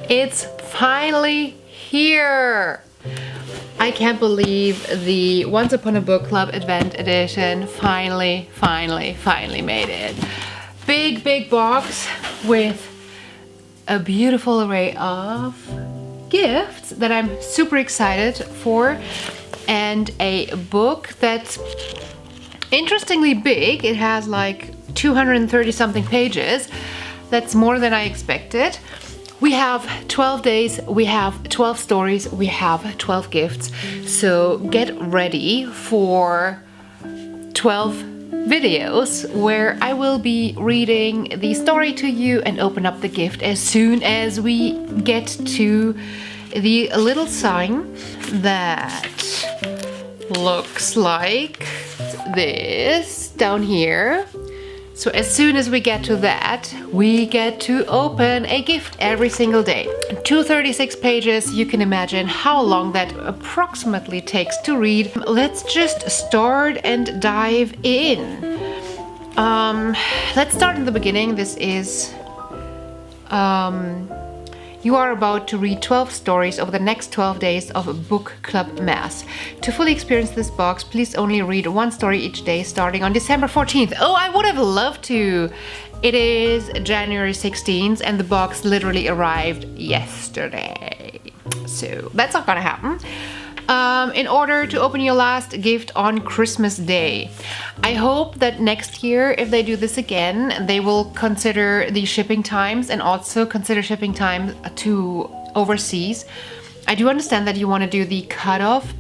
It's finally here! I can't believe the Once Upon a Book Club Advent Edition finally made it. Big box with a beautiful array of gifts that I'm super excited for, and a book that's interestingly big. It has like 230 something pages. That's more than I expected. We have 12 days, we have 12 stories, we have 12 gifts. So get ready for 12 videos where I will be reading the story to you and open up the gift as soon as we get to the little sign that looks like this down here. So as soon as we get to that, we get to open a gift every single day. 236 pages, you can imagine how long that approximately takes to read. Let's just start and dive in. Let's start in the beginning. This is you are about to read 12 stories over the next 12 days of a book club mass. To fully experience this box, please only read one story each day starting on December 14th. Oh, I would have loved to. It is January 16th and the box literally arrived yesterday. So that's not gonna happen. In order to open your last gift on Christmas Day. I hope that next year, if they do this again, they will consider the shipping times and also consider shipping time to overseas. I do understand that you want to do the cutoff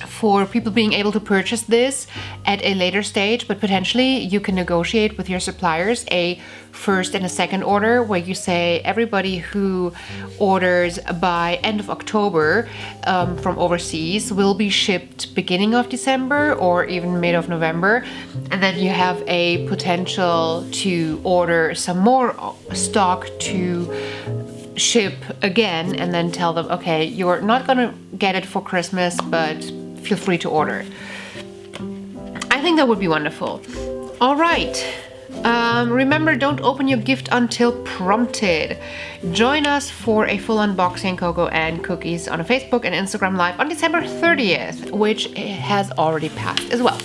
for people being able to purchase this at a later stage, but potentially you can negotiate with your suppliers a first and a second order where you say everybody who orders by end of October from overseas will be shipped beginning of December or even mid of November, and then you have a potential to order some more stock to ship again and then tell them, okay, you're not gonna get it for Christmas, but feel free to order. I think that would be wonderful. All right. Remember, don't open your gift until prompted. Join us for a full unboxing, cocoa and cookies on a Facebook and Instagram Live on December 30th, which has already passed as well.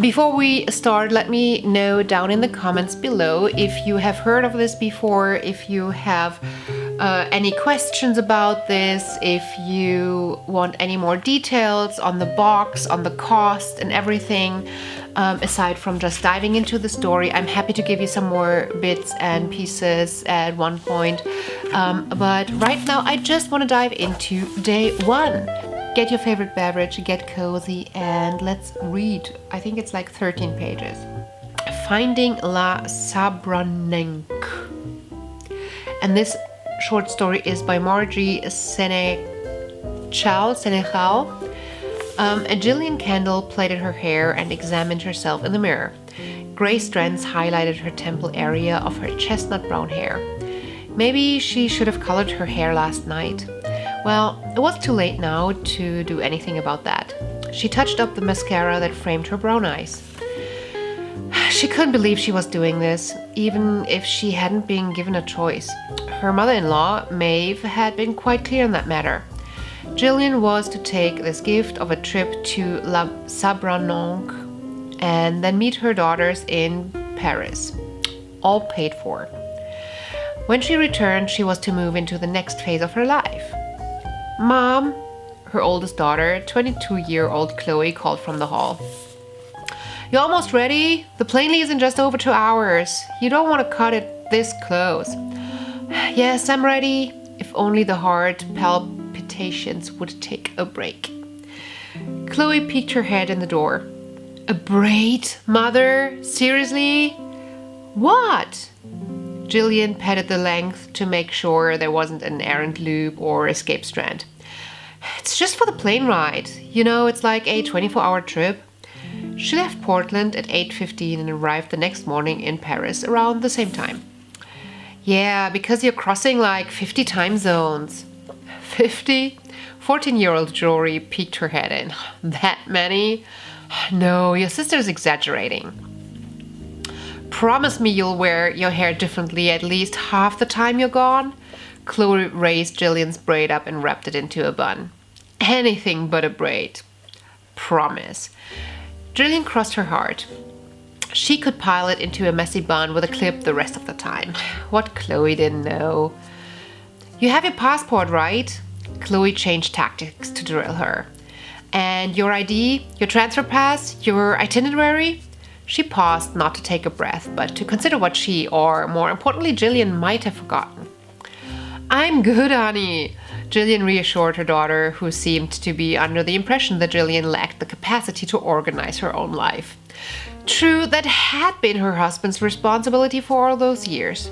Before we start, let me know down in the comments below if you have heard of this before, if you have any questions about this, if you want any more details on the box, on the cost and everything, aside from just diving into the story. I'm happy to give you some more bits and pieces at one point, but right now I just want to dive into day one. Get your favorite beverage, get cozy, and let's read. I think it's like 13 pages. Finding La Sabranenque. And this short story is by Margie Seneschal. A Jillian Kendall plaited her hair and examined herself in the mirror. Gray strands highlighted her temple area of her chestnut brown hair. Maybe she should have colored her hair last night. Well, it was too late now to do anything about that. She touched up the mascara that framed her brown eyes. She couldn't believe she was doing this, even if she hadn't been given a choice. Her mother-in-law, Maeve, had been quite clear on that matter. Jillian was to take this gift of a trip to La Sabranenque and then meet her daughters in Paris, all paid for. When she returned, she was to move into the next phase of her life. Mom, her oldest daughter, 22-year-old Chloe, called from the hall. You almost ready? The plane leaves in just over 2 hours. You don't want to cut it this close. Yes, I'm ready. If only the heart palpitations would take a break. Chloe peeked her head in the door. A braid, Mother? Seriously? What? Jillian patted the length to make sure there wasn't an errant loop or escape strand. It's just for the plane ride. You know, it's like a 24-hour trip. She left Portland at 8:15 and arrived the next morning in Paris around the same time. Yeah, because you're crossing like 50 time zones. 50? 14-year-old Jory peeked her head in. That many? No, your sister's exaggerating. Promise me you'll wear your hair differently at least half the time you're gone. Chloe raised Jillian's braid up and wrapped it into a bun. Anything but a braid. Promise. Jillian crossed her heart. She could pile it into a messy bun with a clip the rest of the time. What Chloe didn't know. You have your passport, right? Chloe changed tactics to drill her. And your ID, your transfer pass, your itinerary? She paused not to take a breath, but to consider what she, or more importantly, Jillian might have forgotten. I'm good, honey, Jillian reassured her daughter, who seemed to be under the impression that Jillian lacked the capacity to organize her own life. True, that had been her husband's responsibility for all those years.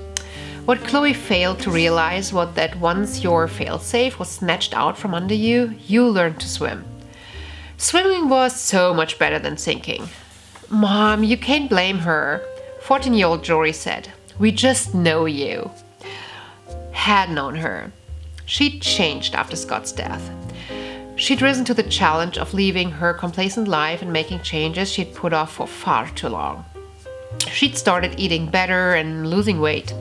What Chloe failed to realize was that once your failsafe was snatched out from under you, you learned to swim. Swimming was so much better than sinking. Mom, you can't blame her, 14-year-old Jory said. We just know you. Had known her. She'd changed after Scott's death. She'd risen to the challenge of leaving her complacent life and making changes she'd put off for far too long. She'd started eating better and losing weight.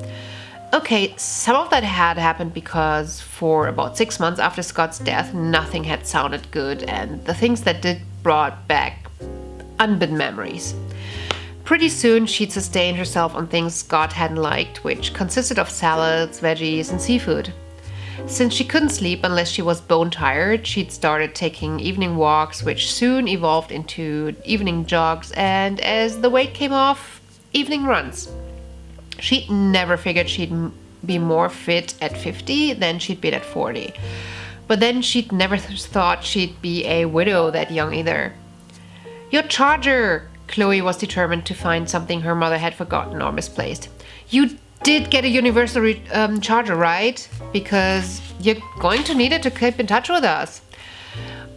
Okay, some of that had happened because for about 6 months after Scott's death, nothing had sounded good, and the things that did brought back unbidden memories. Pretty soon, she'd sustained herself on things Scott hadn't liked, which consisted of salads, veggies, and seafood. Since she couldn't sleep unless she was bone tired, she'd started taking evening walks, which soon evolved into evening jogs, and as the weight came off, evening runs. She'd never figured she'd be more fit at 50 than she'd been at 40. But then she'd never thought she'd be a widow that young either. Your charger! Chloe was determined to find something her mother had forgotten or misplaced. You did get a universal charger, right? Because you're going to need it to keep in touch with us.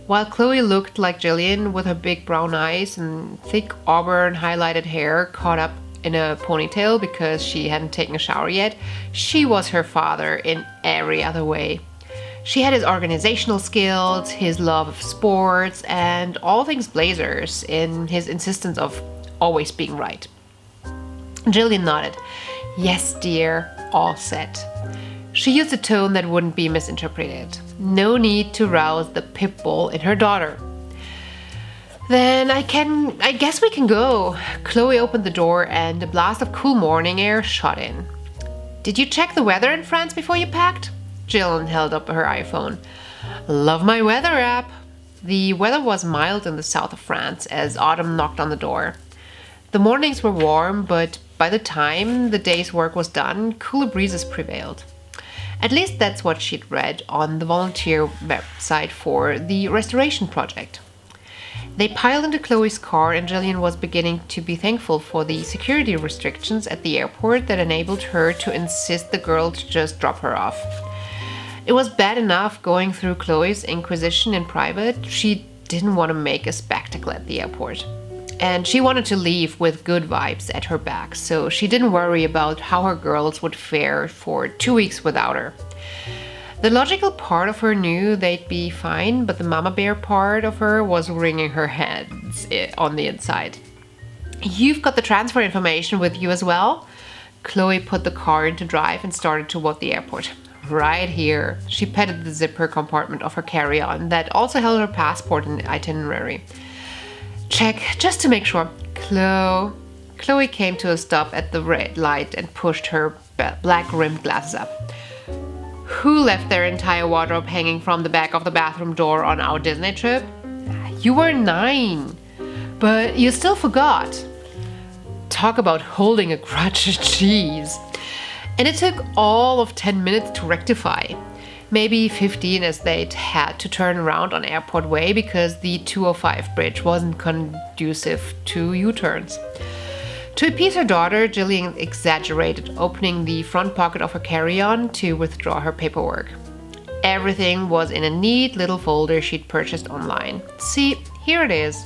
While Chloe looked like Jillian with her big brown eyes and thick auburn highlighted hair caught up in a ponytail because she hadn't taken a shower yet, she was her father in every other way. She had his organizational skills, his love of sports, and all things Blazers in his insistence of always being right. Jillian nodded. Yes, dear, all set. She used a tone that wouldn't be misinterpreted. No need to rouse the pit bull in her daughter. Then I guess we can go. Chloe opened the door and a blast of cool morning air shot in. Did you check the weather in France before you packed? Jillian held up her iPhone. Love my weather app. The weather was mild in the south of France as autumn knocked on the door. The mornings were warm, but by the time the day's work was done, cooler breezes prevailed. At least that's what she'd read on the volunteer website for the restoration project. They piled into Chloe's car and Jillian was beginning to be thankful for the security restrictions at the airport that enabled her to insist the girl to just drop her off. It was bad enough going through Chloe's inquisition in private. She didn't want to make a spectacle at the airport. And she wanted to leave with good vibes at her back, so she didn't worry about how her girls would fare for 2 weeks without her. The logical part of her knew they'd be fine, but the mama bear part of her was wringing her hands on the inside. You've got the transfer information with you as well? Chloe put the car into drive and started toward the airport. Right here. She patted the zipper compartment of her carry-on that also held her passport and itinerary. Check, just to make sure. Chloe came to a stop at the red light and pushed her black-rimmed glasses up. Who left their entire wardrobe hanging from the back of the bathroom door on our Disney trip? You were 9, but you still forgot. Talk about holding a grudge, jeez. And it took all of 10 minutes to rectify. Maybe 15 as they'd had to turn around on Airport Way because the 205 bridge wasn't conducive to U-turns. To appease her daughter, Jillian exaggerated, opening the front pocket of her carry-on to withdraw her paperwork. Everything was in a neat little folder she'd purchased online. See, here it is.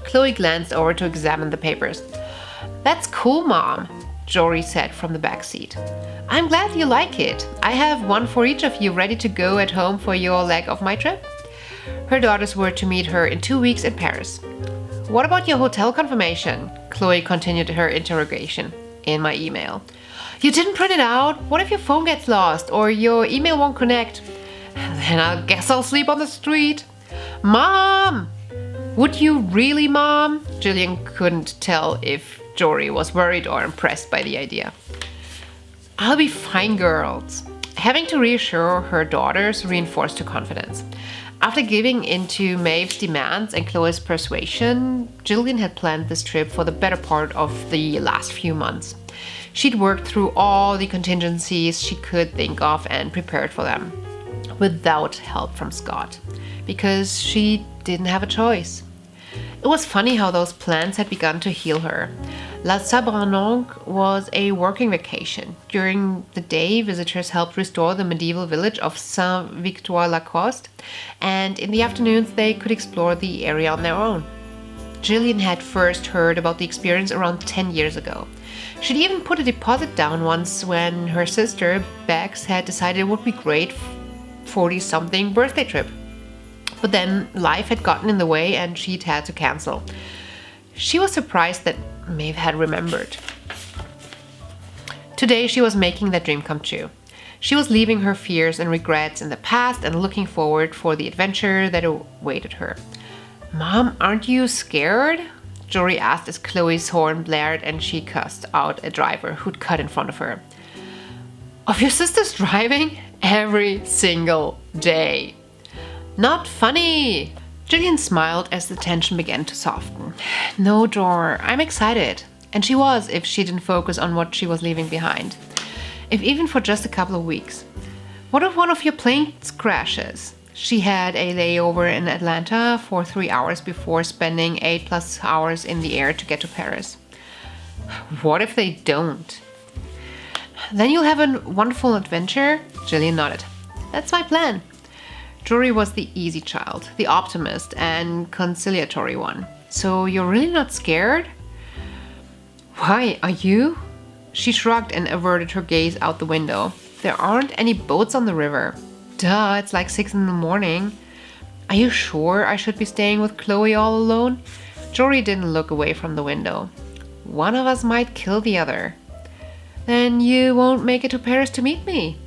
Chloe glanced over to examine the papers. That's cool, Mom, Jory said from the back seat. I'm glad you like it. I have one for each of you ready to go at home for your leg of my trip. Her daughters were to meet her in 2 weeks in Paris. What about your hotel confirmation? Chloe continued her interrogation. In my email. You didn't print it out? What if your phone gets lost or your email won't connect? Then I guess I'll sleep on the street. Mom! Would you really, Mom? Jillian couldn't tell if Jory was worried or impressed by the idea. I'll be fine, girls. Having to reassure her daughters reinforced her confidence. After giving in to Maeve's demands and Chloe's persuasion, Jillian had planned this trip for the better part of the last few months. She'd worked through all the contingencies she could think of and prepared for them, without help from Scott, because she didn't have a choice. It was funny how those plans had begun to heal her. La Sabranenque was a working vacation. During the day, visitors helped restore the medieval village of Saint-Victor-la-Coste, and in the afternoons they could explore the area on their own. Jillian had first heard about the experience around 10 years ago. She'd even put a deposit down once when her sister, Bex, had decided it would be great 40-something birthday trip. But then life had gotten in the way and she'd had to cancel. She was surprised that Maeve had remembered. Today she was making that dream come true. She was leaving her fears and regrets in the past and looking forward for the adventure that awaited her. Mom, aren't you scared? Jory asked as Chloe's horn blared and she cussed out a driver who'd cut in front of her. Of your sister's driving? Every single day. Not funny! Jillian smiled as the tension began to soften. No, Jor, I'm excited. And she was, if she didn't focus on what she was leaving behind. If even for just a couple of weeks. What if one of your planes crashes? She had a layover in Atlanta for 3 hours before spending 8+ hours in the air to get to Paris. What if they don't? Then you'll have a wonderful adventure? Jillian nodded. That's my plan. Jory was the easy child, the optimist and conciliatory one. So you're really not scared? Why, are you? She shrugged and averted her gaze out the window. There aren't any boats on the river. Duh, it's like 6 a.m. Are you sure I should be staying with Chloe all alone? Jory didn't look away from the window. One of us might kill the other. Then you won't make it to Paris to meet me.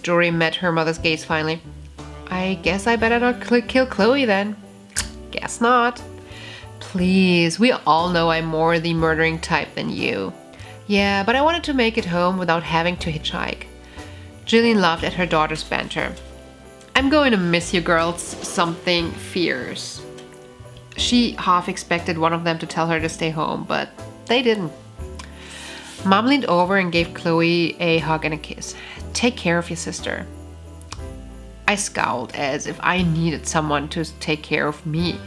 Jory met her mother's gaze finally. I guess I better not kill Chloe then. Guess not. Please, we all know I'm more the murdering type than you. Yeah, but I wanted to make it home without having to hitchhike. Jillian laughed at her daughter's banter. I'm going to miss you girls something fierce. She half expected one of them to tell her to stay home, but they didn't. Mom leaned over and gave Chloe a hug and a kiss. Take care of your sister. I scowled as if I needed someone to take care of me.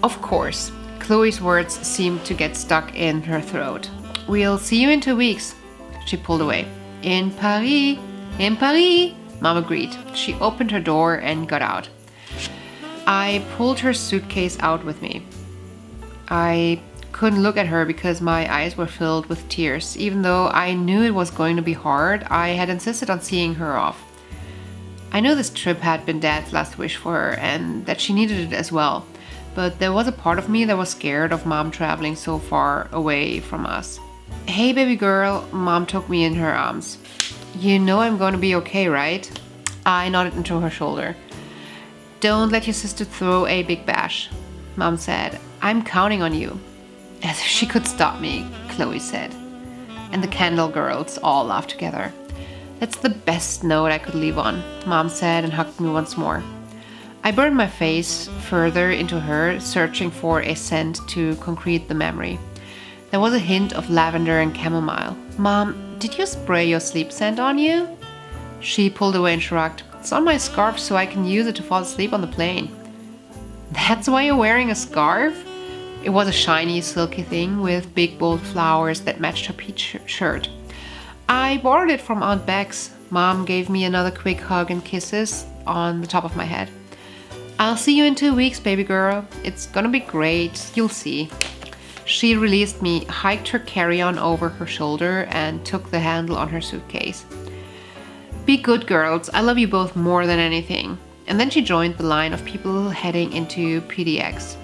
Of course, Chloe's words seemed to get stuck in her throat. We'll see you in 2 weeks. She pulled away. In Paris. In Paris, Mom agreed. She opened her door and got out. I pulled her suitcase out with me. I couldn't look at her because my eyes were filled with tears. Even though I knew it was going to be hard, I had insisted on seeing her off. I knew this trip had been Dad's last wish for her and that she needed it as well. But there was a part of me that was scared of Mom traveling so far away from us. Hey, baby girl, Mom took me in her arms. You know I'm going to be okay, right? I nodded into her shoulder. Don't let your sister throw a big bash, Mom said. I'm counting on you. As if she could stop me, Chloe said. And the Candle girls all laughed together. That's the best note I could leave on, Mom said and hugged me once more. I burned my face further into her, searching for a scent to concrete the memory. There was a hint of lavender and chamomile. Mom, did you spray your sleep scent on you? She pulled away and shrugged. It's on my scarf so I can use it to fall asleep on the plane. That's why you're wearing a scarf? It was a shiny, silky thing with big, bold flowers that matched her peach shirt. I borrowed it from Aunt Bex. Mom gave me another quick hug and kisses on the top of my head. I'll see you in 2 weeks, baby girl. It's gonna be great. You'll see. She released me, hiked her carry-on over her shoulder, and took the handle on her suitcase. Be good girls. I love you both more than anything. And then she joined the line of people heading into PDX.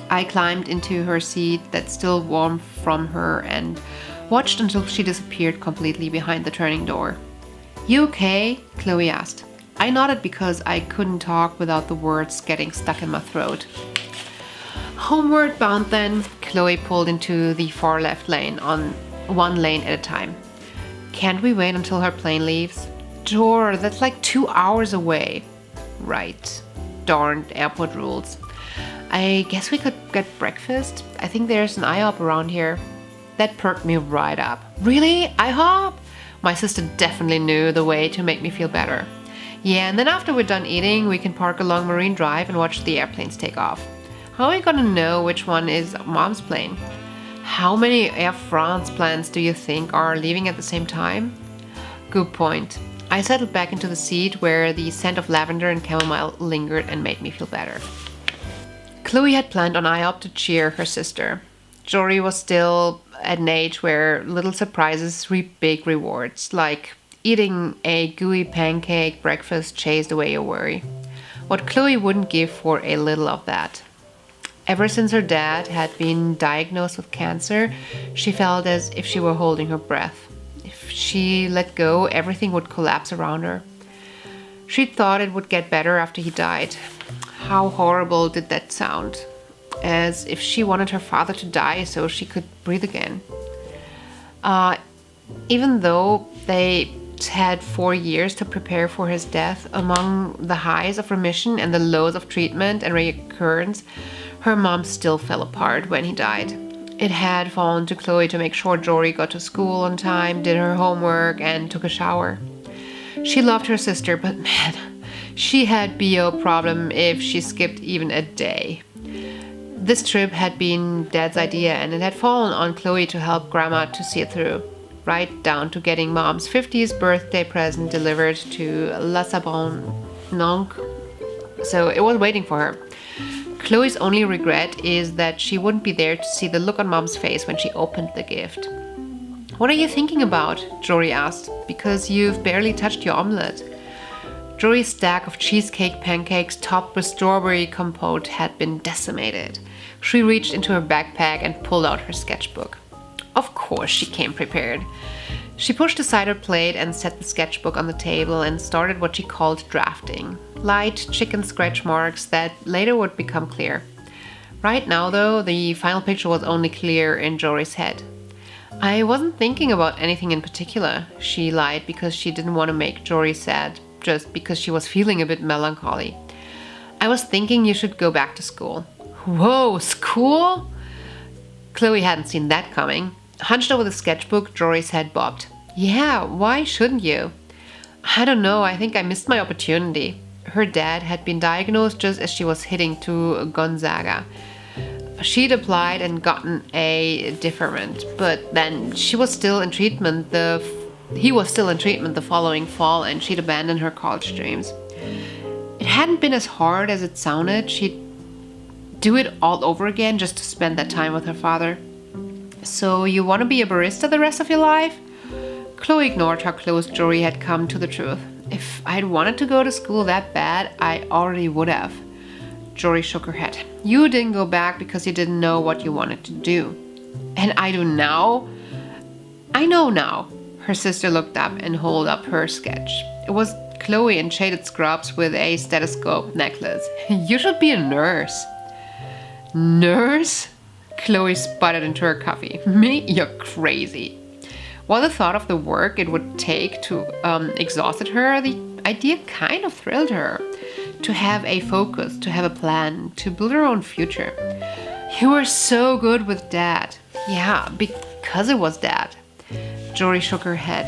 I climbed into her seat that's still warm from her and watched until she disappeared completely behind the turning door. "You okay?" Chloe asked. I nodded because I couldn't talk without the words getting stuck in my throat. Homeward bound then, Chloe pulled into the far left lane on one lane at a time. "Can't we wait until her plane leaves?" "Sure, that's like 2 hours away." "Right. Darned airport rules. I guess we could get breakfast. I think there's an IHOP around here." That perked me right up. "Really? IHOP?" My sister definitely knew the way to make me feel better. "Yeah, and then after we're done eating, we can park along Marine Drive and watch the airplanes take off." "How are we gonna know which one is Mom's plane?" "How many Air France planes do you think are leaving at the same time?" Good point. I settled back into the seat where the scent of lavender and chamomile lingered and made me feel better. Chloe had planned on IHOP to cheer her sister. Jory was still at an age where little surprises reap big rewards, like eating a gooey pancake breakfast chased away your worry. What Chloe wouldn't give for a little of that. Ever since her dad had been diagnosed with cancer, she felt as if she were holding her breath. If she let go, everything would collapse around her. She thought it would get better after he died. How horrible did that sound? As if she wanted her father to die so she could breathe again. Even though they had 4 years to prepare for his death, among the highs of remission and the lows of treatment and recurrence, her mom still fell apart when he died. It had fallen to Chloe to make sure Jory got to school on time, did her homework, and took a shower. She loved her sister, but man, she had BO problem if she skipped even a day. This trip had been Dad's idea, and it had fallen on Chloe to help Grandma to see it through, right down to getting Mom's 50th birthday present delivered to La Sabranenque. So it was waiting for her. Chloe's only regret is that she wouldn't be there to see the look on Mom's face when she opened the gift. "What are you thinking about?" Jory asked. "Because you've barely touched your omelette." Jory's stack of cheesecake pancakes topped with strawberry compote had been decimated. She reached into her backpack and pulled out her sketchbook. Of course she came prepared. She pushed aside her plate and set the sketchbook on the table and started what she called drafting. Light chicken scratch marks that later would become clear. Right now, though, the final picture was only clear in Jory's head. "I wasn't thinking about anything in particular," she lied because she didn't want to make Jory sad, just because she was feeling a bit melancholy. "I was thinking you should go back to school." "Whoa, school?" Chloe hadn't seen that coming. Hunched over the sketchbook, Jory's head bobbed. "Yeah, why shouldn't you?" "I don't know, I think I missed my opportunity." Her dad had been diagnosed just as she was heading to Gonzaga. She'd applied and gotten a deferment, but then he was still in treatment the following fall, and she'd abandoned her college dreams. It hadn't been as hard as it sounded. She'd do it all over again just to spend that time with her father. "So you want to be a barista the rest of your life?" Chloe ignored how close Jory had come to the truth. "If I'd wanted to go to school that bad, I already would have." Jory shook her head. "You didn't go back because you didn't know what you wanted to do." "And I do now?" "I know now." Her sister looked up and held up her sketch. It was Chloe in shaded scrubs with a stethoscope necklace. "You should be a nurse." "Nurse?" Chloe sputtered into her coffee. "Me? You're crazy." While the thought of the work it would take to exhausted her, the idea kind of thrilled her. To have a focus, to have a plan, to build her own future. "You were so good with Dad." "Yeah, because it was Dad." Jory shook her head.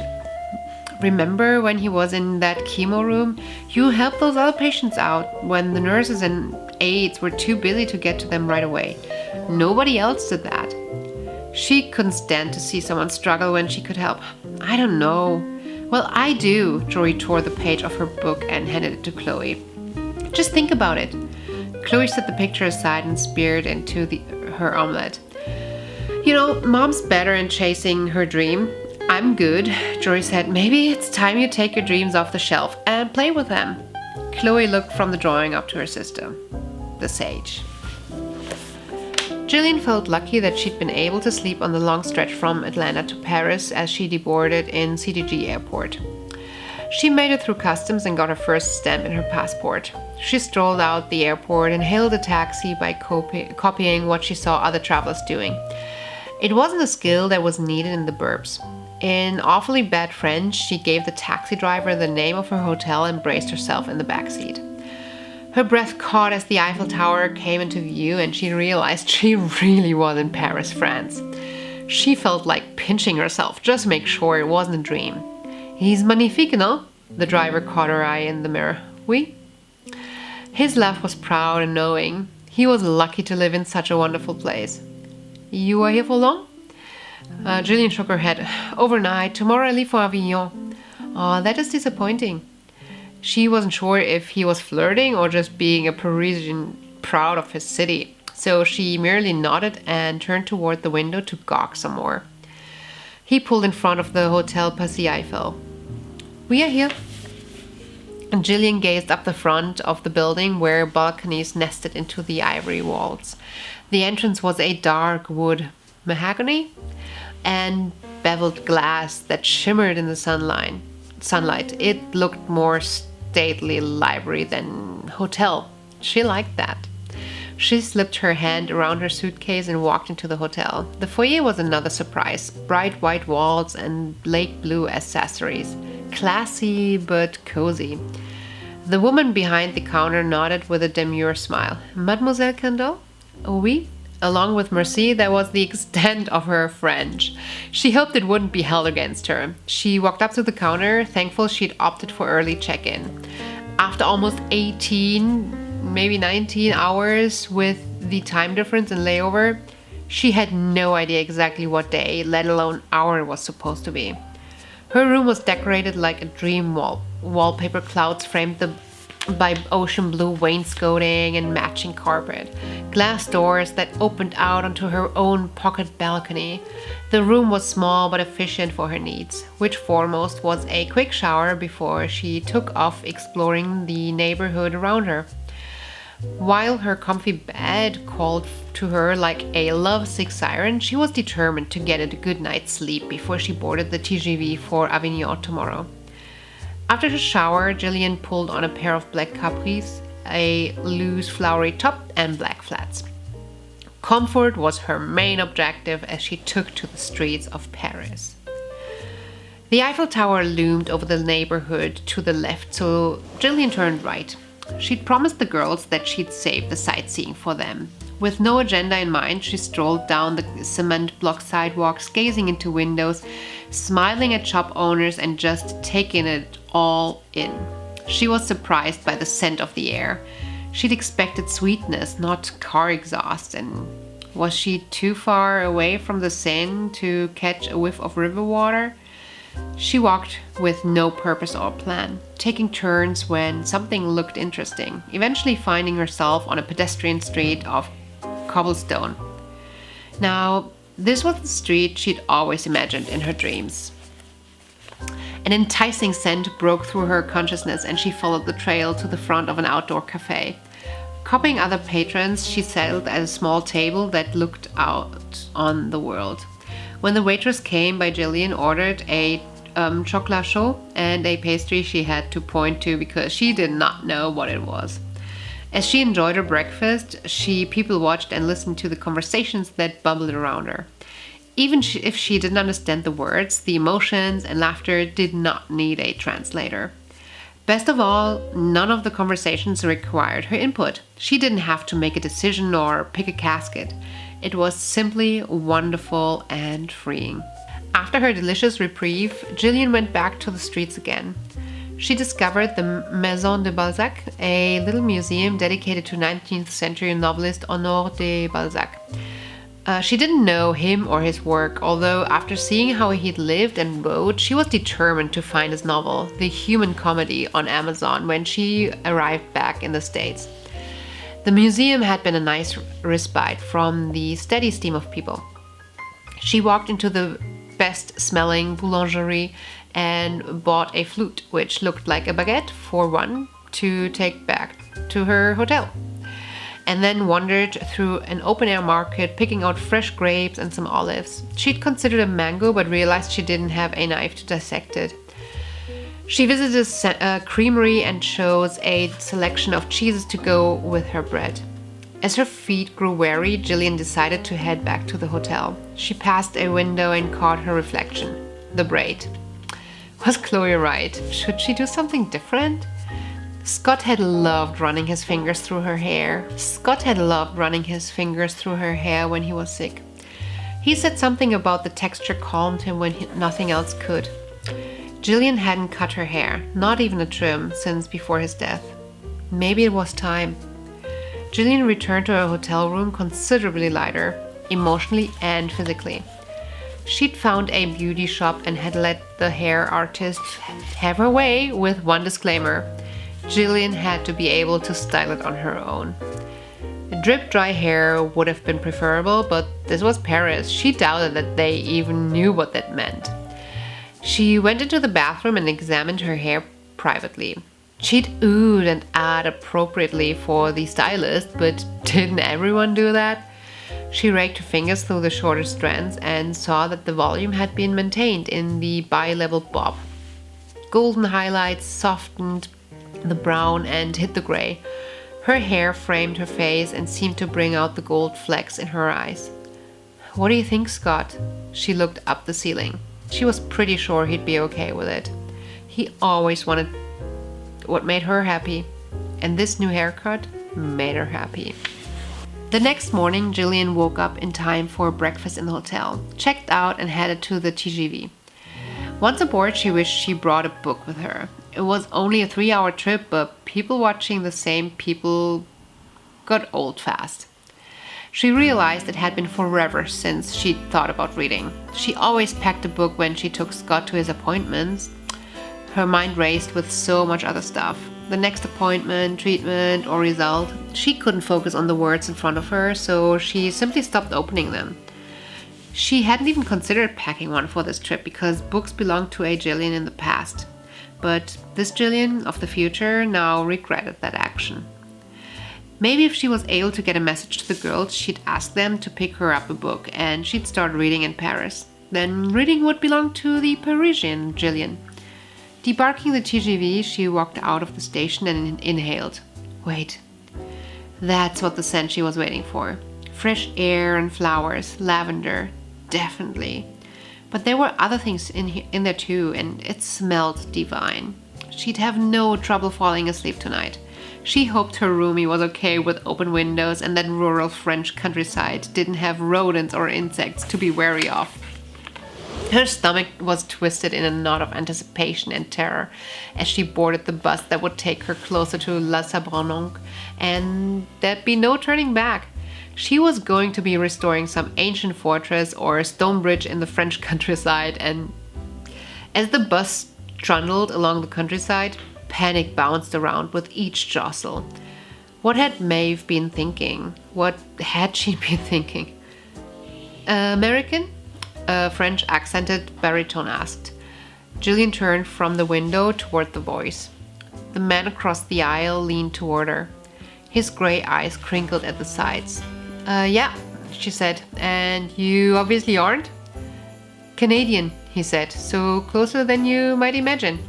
"Remember when he was in that chemo room? You helped those other patients out when the nurses and aides were too busy to get to them right away. Nobody else did that." She couldn't stand to see someone struggle when she could help. "I don't know." "Well, I do." Jory tore the page off her book and handed it to Chloe. "Just think about it." Chloe set the picture aside and speared into her omelette. "You know, Mom's better in chasing her dream. I'm good." Jory said, "Maybe it's time you take your dreams off the shelf and play with them." Chloe looked from the drawing up to her sister. The sage. Jillian felt lucky that she'd been able to sleep on the long stretch from Atlanta to Paris as she deboarded in CDG Airport. She made it through customs and got her first stamp in her passport. She strolled out the airport and hailed a taxi by copying what she saw other travelers doing. It wasn't a skill that was needed in the burbs. In awfully bad French, she gave the taxi driver the name of her hotel and braced herself in the backseat. Her breath caught as the Eiffel Tower came into view and she realized she really was in Paris, France. She felt like pinching herself just to make sure it wasn't a dream. "He's magnifique, no?" The driver caught her eye in the mirror. "Oui?" His laugh was proud and knowing. He was lucky to live in such a wonderful place. "You are here for long?" Jillian shook her head. "Overnight. Tomorrow I leave for Avignon." "Oh, that is disappointing." She wasn't sure if he was flirting or just being a Parisian proud of his city, so she merely nodded and turned toward the window to gawk some more. He pulled in front of the Hotel Passy Eiffel. "We are here." And Jillian gazed up the front of the building where balconies nested into the ivory walls. The entrance was a dark wood, mahogany, and beveled glass that shimmered in the sunlight. It looked more stately library than hotel. She liked that. She slipped her hand around her suitcase and walked into the hotel. The foyer was another surprise. Bright white walls and lake blue accessories. Classy but cozy. The woman behind the counter nodded with a demure smile. "Mademoiselle Kendall?" "Oui." Along with Merci, that was the extent of her French. She hoped it wouldn't be held against her. She walked up to the counter, thankful she'd opted for early check-in. After almost 18, maybe 19 hours with the time difference and layover, she had no idea exactly what day, let alone hour it was supposed to be. Her room was decorated like a dream wallpaper, clouds framed by ocean blue wainscoting and matching carpet, glass doors that opened out onto her own pocket balcony. The room was small but efficient for her needs, which foremost was a quick shower before she took off exploring the neighborhood around her. While her comfy bed called to her like a lovesick siren, she was determined to get a good night's sleep before she boarded the TGV for Avignon tomorrow. After the shower, Jillian pulled on a pair of black capris, a loose flowery top, and black flats. Comfort was her main objective as she took to the streets of Paris. The Eiffel Tower loomed over the neighborhood to the left, so Jillian turned right. She'd promised the girls that she'd save the sightseeing for them. With no agenda in mind, she strolled down the cement block sidewalks, gazing into windows, smiling at shop owners, and just taking it all in. She was surprised by the scent of the air. She'd expected sweetness, not car exhaust, and was she too far away from the Seine to catch a whiff of river water? She walked with no purpose or plan, taking turns when something looked interesting, eventually finding herself on a pedestrian street of cobblestone. Now, this was the street she'd always imagined in her dreams. An enticing scent broke through her consciousness and she followed the trail to the front of an outdoor cafe. Copying other patrons, she settled at a small table that looked out on the world. When the waitress came by, Jillian ordered a chocolat chaud and a pastry she had to point to because she did not know what it was. As she enjoyed her breakfast, she people-watched and listened to the conversations that bubbled around her. Even if she didn't understand the words, the emotions and laughter did not need a translator. Best of all, none of the conversations required her input. She didn't have to make a decision or pick a casket. It was simply wonderful and freeing. After her delicious reprieve, Jillian went back to the streets again. She discovered the Maison de Balzac, a little museum dedicated to 19th century novelist Honoré de Balzac. She didn't know him or his work, although after seeing how he'd lived and wrote, she was determined to find his novel, The Human Comedy, on Amazon when she arrived back in the States. The museum had been a nice respite from the steady stream of people. She walked into the best-smelling boulangerie and bought a flute, which looked like a baguette for one to take back to her hotel. and then wandered through an open-air market, picking out fresh grapes and some olives. She'd considered a mango, but realized she didn't have a knife to dissect it. She visited a creamery and chose a selection of cheeses to go with her bread. As her feet grew weary, Jillian decided to head back to the hotel. She passed a window and caught her reflection. The braid. Was Chloe right? Should she do something different? Scott had loved running his fingers through her hair. When he was sick. He said something about the texture calmed him when nothing else could. Jillian hadn't cut her hair, not even a trim, since before his death. Maybe it was time. Jillian returned to her hotel room considerably lighter, emotionally and physically. She'd found a beauty shop and had let the hair artist have her way with one disclaimer. Jillian had to be able to style it on her own. Drip dry hair would have been preferable, but this was Paris. She doubted that they even knew what that meant. She went into the bathroom and examined her hair privately. She'd oohed and ahed appropriately for the stylist, but didn't everyone do that? She raked her fingers through the shorter strands and saw that the volume had been maintained in the bi-level bob. Golden highlights softened the brown and hid the gray. Her hair framed her face and seemed to bring out the gold flecks in her eyes. "What do you think, Scott?" She looked up the ceiling. She was pretty sure he'd be okay with it. He always wanted what made her happy, and this new haircut made her happy. The next morning, Jillian woke up in time for breakfast in the hotel, checked out and headed to the TGV. Once aboard, she wished she brought a book with her. It was only a 3-hour trip, but people watching the same people got old fast. She realized it had been forever since she'd thought about reading. She always packed a book when she took Scott to his appointments. Her mind raced with so much other stuff. The next appointment, treatment, or result. She couldn't focus on the words in front of her, so she simply stopped opening them. She hadn't even considered packing one for this trip because books belonged to a Jillian in the past. But this Jillian of the future now regretted that action. Maybe if she was able to get a message to the girls, she'd ask them to pick her up a book and she'd start reading in Paris. Then reading would belong to the Parisian Jillian. Debarking the TGV, she walked out of the station and inhaled. Wait, that's what the scent she was waiting for. Fresh air and flowers, lavender, definitely. But there were other things in there too, and it smelled divine. She'd have no trouble falling asleep tonight. She hoped her roomie was okay with open windows and that rural French countryside didn't have rodents or insects to be wary of. Her stomach was twisted in a knot of anticipation and terror as she boarded the bus that would take her closer to La Sabranenque, and there'd be no turning back. She was going to be restoring some ancient fortress or stone bridge in the French countryside, and as the bus trundled along the countryside, panic bounced around with each jostle. What had Maeve been thinking? What had she been thinking? American? A French accented baritone asked. Jillian turned from the window toward the voice. The man across the aisle leaned toward her. His gray eyes crinkled at the sides. Yeah, she said. And you obviously aren't? Canadian, he said. So closer than you might imagine.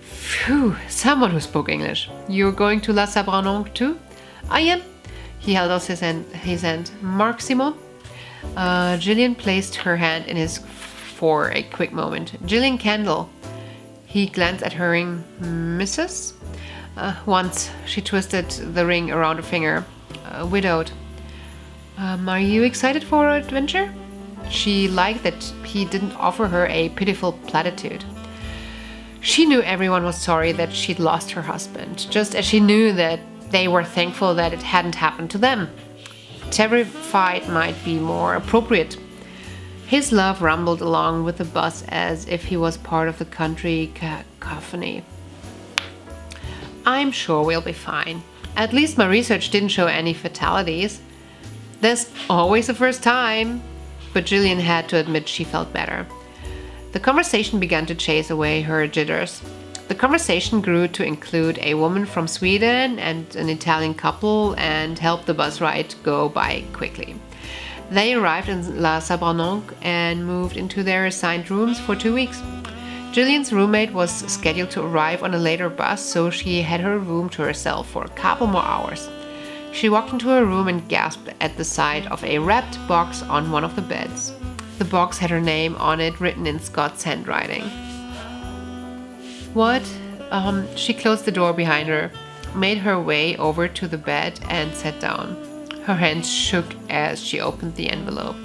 Phew, someone who spoke English. You're going to La Sabranenque too? I am. He held out his hand. Marc Simon? Jillian placed her hand in his for a quick moment. Jillian Kendall. He glanced at her ring. Mrs.? Once. She twisted the ring around her finger. Widowed. Are you excited for our adventure? She liked that he didn't offer her a pitiful platitude. She knew everyone was sorry that she'd lost her husband, just as she knew that they were thankful that it hadn't happened to them. Terrified might be more appropriate. His love rumbled along with the bus as if he was part of the country cacophony. I'm sure we'll be fine. At least my research didn't show any fatalities. There's always a first time. But Jillian had to admit she felt better. The conversation began to chase away her jitters. The conversation grew to include a woman from Sweden and an Italian couple and helped the bus ride go by quickly. They arrived in La Sabranenque and moved into their assigned rooms for 2 weeks. Jillian's roommate was scheduled to arrive on a later bus, so she had her room to herself for a couple more hours. She walked into her room and gasped at the sight of a wrapped box on one of the beds. The box had her name on it, written in Scott's handwriting. What? She closed the door behind her, made her way over to the bed, and sat down. Her hands shook as she opened the envelope.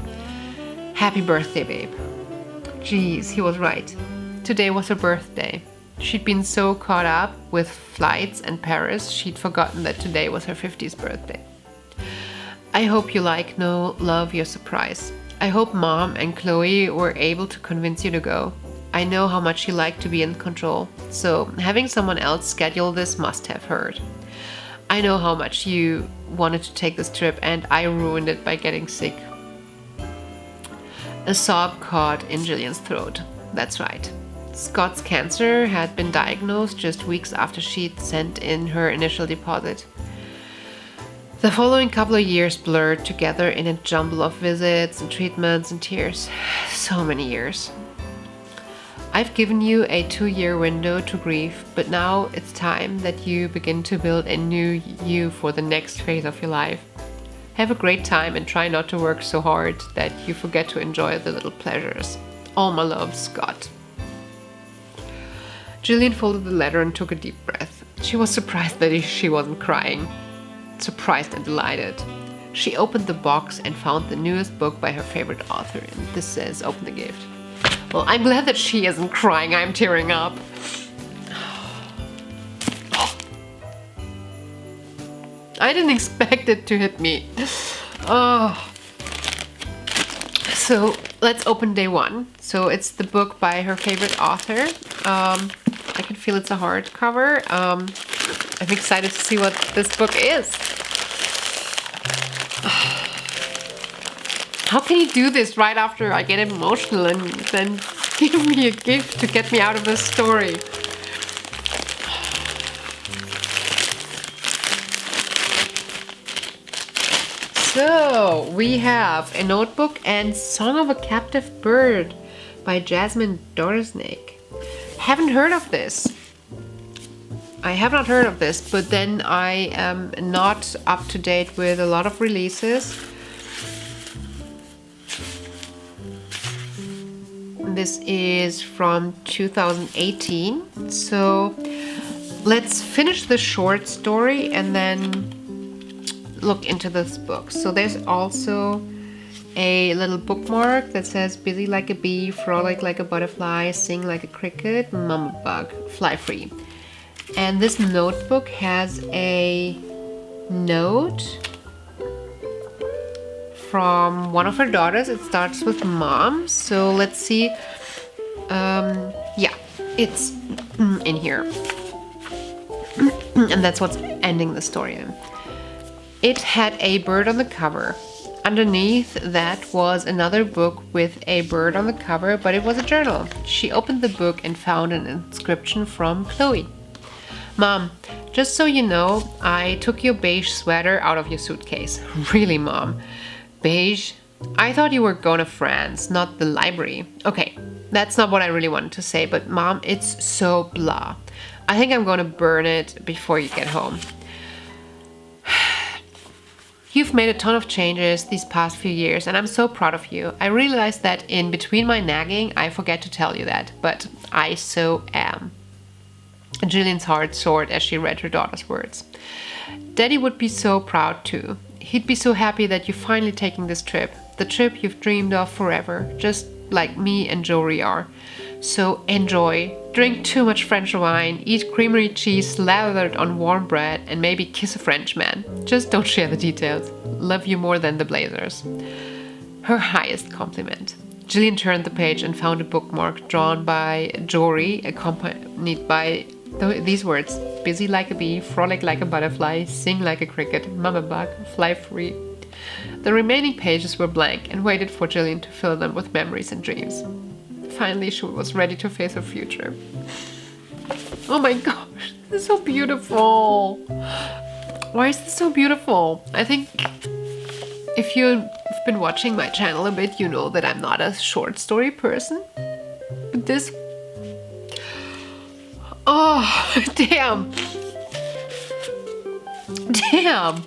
Happy birthday, babe. Geez, he was right. Today was her birthday. She'd been so caught up with flights and Paris, she'd forgotten that today was her 50th birthday. I hope you love your surprise. I hope Mom and Chloe were able to convince you to go. I know how much you like to be in control, so having someone else schedule this must have hurt. I know how much you wanted to take this trip, and I ruined it by getting sick. A sob caught in Jillian's throat. That's right. Scott's cancer had been diagnosed just weeks after she'd sent in her initial deposit. The following couple of years blurred together in a jumble of visits and treatments and tears. So many years. I've given you a 2-year window to grieve, but now it's time that you begin to build a new you for the next phase of your life. Have a great time and try not to work so hard that you forget to enjoy the little pleasures. All my love, Scott. Jillian folded the letter and took a deep breath. She was surprised that she wasn't crying. Surprised and delighted. She opened the box and found the newest book by her favorite author, and this says, "Open the gift." Well, I'm glad that she isn't crying. I'm tearing up. I didn't expect it to hit me. Oh. So let's open day 1. So it's the book by her favorite author. I can feel it's a hardcover. I'm excited to see what this book is. How can you do this right after I get emotional and then give me a gift to get me out of this story? So we have a notebook and Song of a Captive Bird by Jasmine Dorsnick. Haven't heard of this. I have not heard of this, but then I am not up to date with a lot of releases. This is from 2018. So let's finish the short story and then look into this book. So there's also a little bookmark that says busy like a bee, frolic like a butterfly, sing like a cricket, mama bug, fly free. And this notebook has a note from one of her daughters. It starts with Mom. So let's see. Yeah, it's in here. And that's what's ending the story in. It had a bird on the cover. Underneath that was another book with a bird on the cover, but it was a journal. She opened the book and found an inscription from Chloe. Mom, just so you know, I took your beige sweater out of your suitcase. Really, Mom? Beige? I thought you were going to France, not the library. Okay, that's not what I really wanted to say, but Mom, it's so blah. I think I'm going to burn it before you get home. You've made a ton of changes these past few years, and I'm so proud of you. I realized that in between my nagging, I forget to tell you that, but I so am. Jillian's heart soared as she read her daughter's words. Daddy would be so proud too. He'd be so happy that you're finally taking this trip, the trip you've dreamed of forever, just like me and Jory are. So enjoy, drink too much French wine, eat creamery cheese slathered on warm bread, and maybe kiss a Frenchman. Just don't share the details. Love you more than the Blazers. Her highest compliment. Jillian turned the page and found a bookmark drawn by Jory, accompanied by these words: busy like a bee, frolic like a butterfly, sing like a cricket, mama bug, fly free. The remaining pages were blank and waited for Jillian to fill them with memories and dreams. Finally, she was ready to face her future. Oh my gosh, this is so beautiful. Why is this so beautiful? I think if you've been watching my channel a bit, you know that I'm not a short story person. But this... Oh, damn. Damn.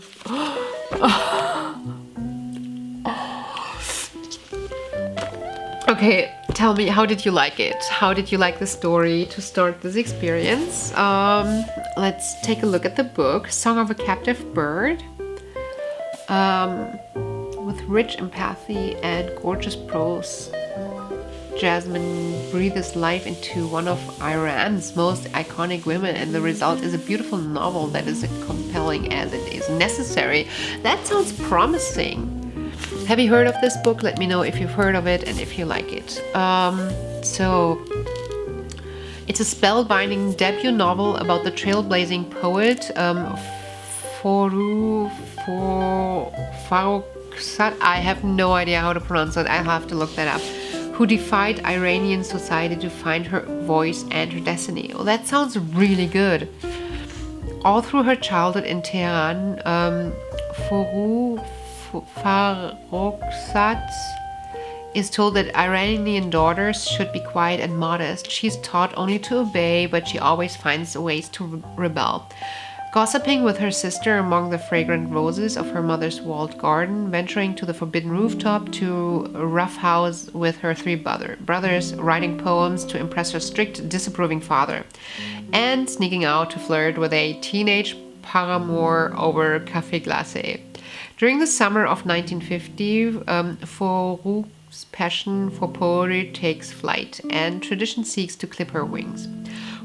Okay, tell me, how did you like it? How did you like the story to start this experience? Let's take a look at the book. Song of a Captive Bird. With rich empathy and gorgeous prose, Jasmine breathes life into one of Iran's most iconic women, and the result is a beautiful novel that is as compelling as it is necessary. That sounds promising. Have you heard of this book? Let me know if you've heard of it and if you like it. So, it's a spellbinding debut novel about the trailblazing poet Farrokhzad. I have no idea how to pronounce it. I'll have to look that up. Who defied Iranian society to find her voice and her destiny. Well, that sounds really good. All through her childhood in Tehran, Farrokhzad is told that Iranian daughters should be quiet and modest. She's taught only to obey, but she always finds ways to rebel. Gossiping with her sister among the fragrant roses of her mother's walled garden, venturing to the forbidden rooftop to roughhouse with her three brothers, writing poems to impress her strict, disapproving father, and sneaking out to flirt with a teenage paramour over café glacé. During the summer of 1950, Farrokh's passion for poetry takes flight, and tradition seeks to clip her wings.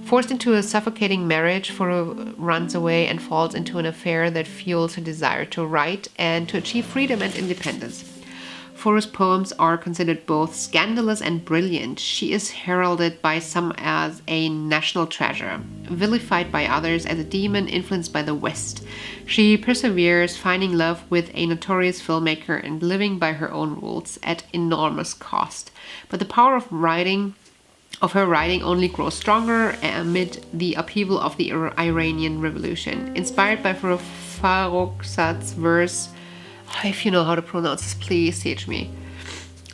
Forced into a suffocating marriage, Farrokh runs away and falls into an affair that fuels her desire to write and to achieve freedom and independence. Farrokh's poems are considered both scandalous and brilliant. She is heralded by some as a national treasure, vilified by others as a demon influenced by the West. She perseveres, finding love with a notorious filmmaker and living by her own rules at enormous cost. But the power of her writing only grows stronger amid the upheaval of the Iranian Revolution. Inspired by Farrokhzad's verse, if you know how to pronounce this, please teach me,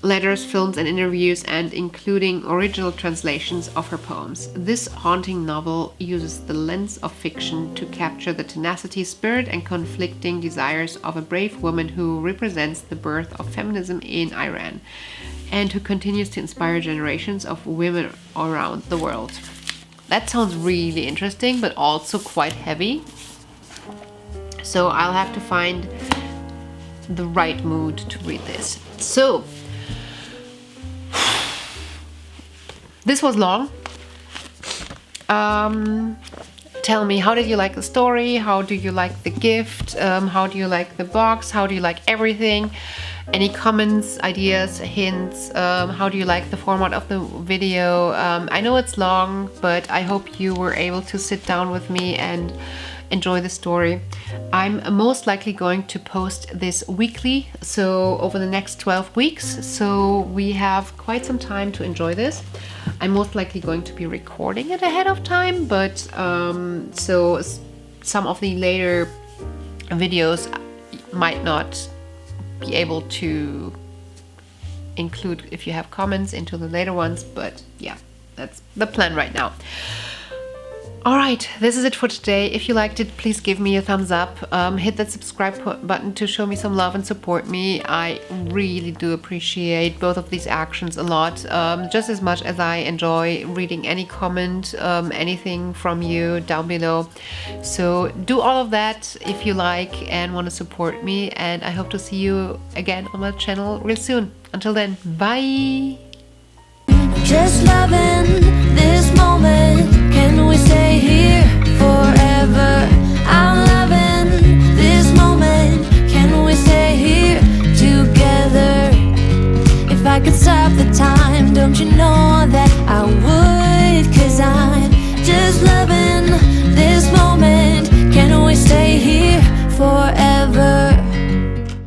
letters, films, and interviews, and including original translations of her poems, this haunting novel uses the lens of fiction to capture the tenacity, spirit, and conflicting desires of a brave woman who represents the birth of feminism in Iran, and who continues to inspire generations of women around the world. That sounds really interesting, but also quite heavy. So I'll have to find the right mood to read this. So, this was long. Tell me, how did you like the story? How do you like the gift? How do you like the box? How do you like everything? Any comments, ideas, hints? How do you like the format of the video? I know it's long, but I hope you were able to sit down with me and enjoy the story. I'm most likely going to post this weekly, so over the next 12 weeks, so we have quite some time to enjoy this. I'm most likely going to be recording it ahead of time, but so some of the later videos might not be able to include if you have comments into the later ones, but yeah, that's the plan right now. Alright, this is it for today. If you liked it, please give me a thumbs up. Hit that subscribe button to show me some love and support me. I really do appreciate both of these actions a lot, just as much as I enjoy reading any comment, anything from you down below. So do all of that if you like and want to support me, and I hope to see you again on my channel real soon. Until then, bye! Just loving this moment. Can we stay here?